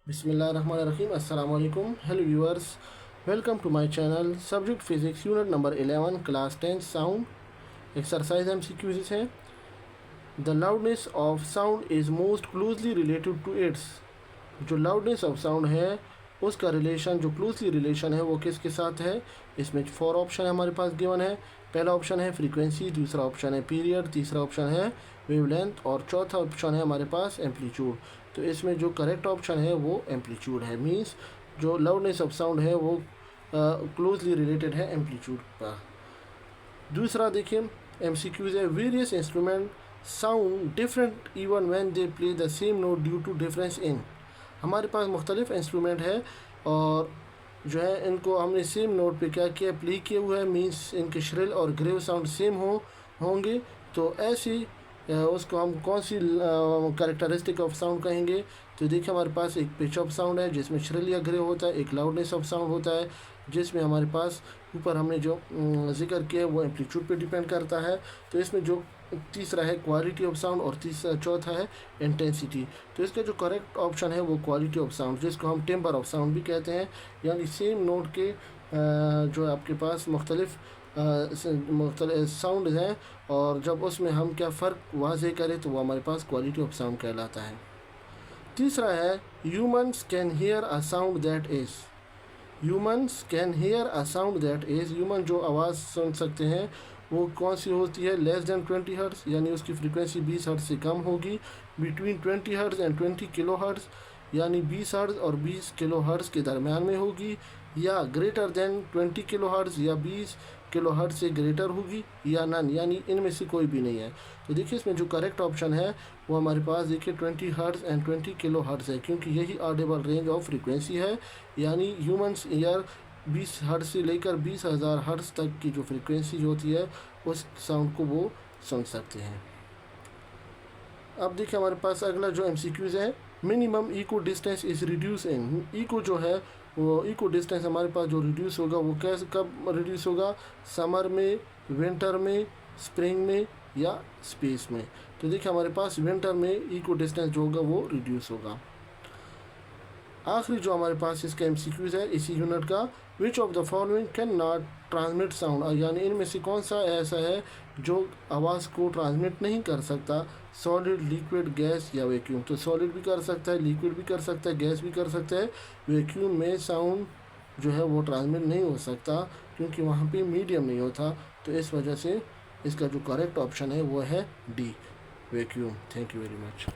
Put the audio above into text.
बिस्मिल्लाहिर्रहमानिर्रहीम अस्सलाम वालेकुम। Hello viewers, welcome to my channel. Subject physics unit number 11 class 10 sound exercise MCQs है। The loudness of sound is most closely related to its. जो loudness of sound है उसका relation, जो closely relation है वो किसके साथ है। इसमें 4 ऑप्शन हमारे पास गिवन है। पहला ऑप्शन है फ्रीक्वेंसी, दूसरा ऑप्शन है पीरियड, तीसरा ऑप्शन है वेवलेंथ और चौथा ऑप्शन है हमारे पास एम्पलीट्यूड। तो इसमें जो करेक्ट ऑप्शन है वो एम्पलीट्यूड है। मींस जो लाउडनेस ऑफ साउंड है वो क्लोजली रिलेटेड है एम्पलीट्यूड का। दूसरा देखिए MCQs है। Various instrument sound different even when they play the same note due to difference in. हमारे पास मुख्तलिफ इंस्ट्रूमेंट है और जो है इनको हमने सेम नोट पे क्या किया, प्ले किए हुए हैं। मींस इनके श्रिल और ग्रेव साउंड सेम होंगे। तो ऐसी उसको हम कौन सी कैरेक्टरिस्टिक ऑफ साउंड कहेंगे। तो देखिए हमारे पास एक पिच ऑफ साउंड है जिसमें श्रिल या ग्रेव होता है, एक लाउडनेस ऑफ साउंड होता है जिसमें हमारे पास ऊपर हमने जो जिक्र किया वो एम्पलीट्यूड पे डिपेंड करता है। तो इसमें जो तीसरा है क्वालिटी ऑफ साउंड और चौथा है इंटेंसिटी। तो इसका जो करेक्ट ऑप्शन है वो क्वालिटी ऑफ साउंड, जिसको हम टिम्बर ऑफ साउंड भी कहते हैं। यानी सेम नोट के जो आपके पास मुख्तलिफ साउंड हैं और जब उसमें हम क्या फ़र्क वाज़े करें तो वो हमारे पास क्वालिटी ऑफ साउंड कहलाता है। तीसरा है humans can hear a sound that is. Humans can hear a sound that is. Human जो आवाज़ सुन सकते हैं वो कौन सी होती है, लेस दैन 20 हर्ट्स, यानी उसकी फ्रीक्वेंसी 20 हर्ट्स से कम होगी। Between 20 hertz and 20 kilohertz, यानी 20 हर्ट्स और 20 किलो हर्ट्स के दरमियान में होगी। या ग्रेटर दैन 20 किलो हर्ट्स या 20 किलो हर्ट्स से ग्रेटर होगी या नन, यानी इनमें से कोई भी नहीं है। तो देखिए इसमें जो करेक्ट ऑप्शन है वो हमारे पास देखिए 20 हर्ट्स एंड 20 किलो हर्ट्स है, क्योंकि यही ऑडिबल रेंज ऑफ फ्रीक्वेंसी है। यानी ह्यूमन्स ईयर 20 हर्ट्स से लेकर 20,000 हर्ट्स तक की जो फ्रीक्वेंसी होती है उस साउंड को वो सुन सकते हैं। अब देखिए हमारे पास अगला जो MCQs है। Minimum echo distance is reduce in. Echo जो है वो इको डिस्टेंस हमारे पास जो रिड्यूस होगा वो कैसे कब रिड्यूस होगा, समर में, विंटर में, स्प्रिंग में या स्पेस में। तो देखिए हमारे पास विंटर में इको डिस्टेंस जो होगा वो रिड्यूस होगा। आखिरी जो हमारे पास इसका MCQs है इसी यूनिट का। Which of the following can not transmit sound. यानी इनमें से कौन सा ऐसा है जो आवाज़ को ट्रांसमिट नहीं कर सकता। सॉलिड, लिक्विड, गैस या वैक्यूम। तो सॉलिड भी कर सकता है, लिक्विड भी कर सकता है, गैस भी कर सकता है। वैक्यूम में साउंड जो है वो ट्रांसमिट नहीं हो सकता क्योंकि वहाँ पे मीडियम नहीं होता। तो इस वजह से इसका जो करेक्ट ऑप्शन है वो है D, vacuum. Thank you very much.